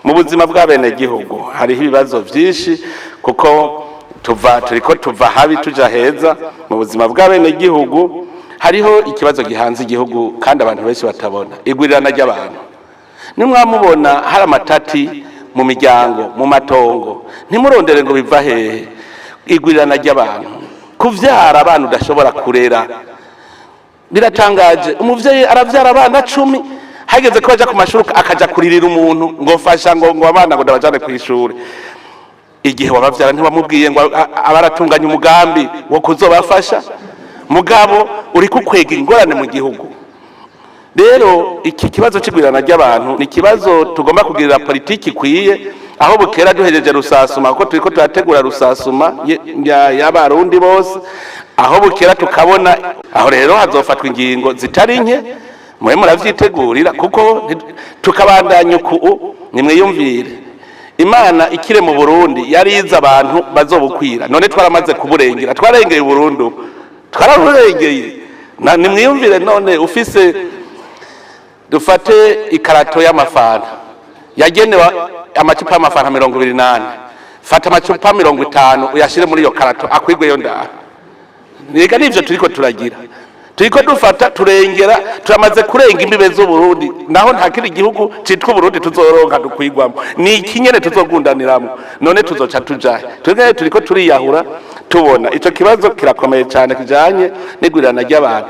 Mu buzima bw'abenegihugu hariho ibibazo byinshi kuko turiko tuva habi tuja heza. Mu buzima bw'abenegihugu hariho ikibazo gihanze igihugu kandi abantu benshi batabona, igwirirana ry'abantu. Nimwamubona hari amatati mu miryango, mu matongo, ntimurondere ngo biva hehe. Igwirirana ry'abantu, kuvyara abana udashobora kurera biratangaje. Umuvyeyi aravyara abana 10, hageze ko baja ku mashuri akaja kuririra umuntu ngo fasha ngo abana ngo ndabajane ku ishuri. Igihe wabavyara ntibamubwiye ngo abaratunganya umugambi wo kuzobafasha, mugabo uri kukwega ingorane mu gihugu. Rero iki kibazo c'igwirirana ry'abantu ni kibazo tugomba kugirira politiki kwiye, aho bukera duhejeje rusasuma kuko turiko turategura rusasuma y'abarundi bose, aho bukera tukabona aho rero hazofatwa ingingo zitari nke. Mwe muravyitegurira kuko tukabandanya uku. Nimwiyumvire, Imana ikire mu Burundi yariza abantu bazobukwira, none twaramaze kuburengera, twarengeye Burundi, twararurengeye. Nimwiyumvire none ufise, dufate ikarato y'amafanta yagenewe amacupa y'amafanta 28, fata amacupa 50 uyashire muri iyo karato akwigweyo ndaha. Nega nivyo turiko turagira, turiko dufata turengera, turamaze kurenga imbibe z'Uburundi, naho ntakiri igihugu citwa Uburundi tuzoronka dukwigwamo. Ni ikinyene tuzogundaniramo, none tuzoca tujahe? Twebwe turiko turiyahura tubona ico kibazo kirakomeye cyane kijanye n'igwirirana ry'abantu.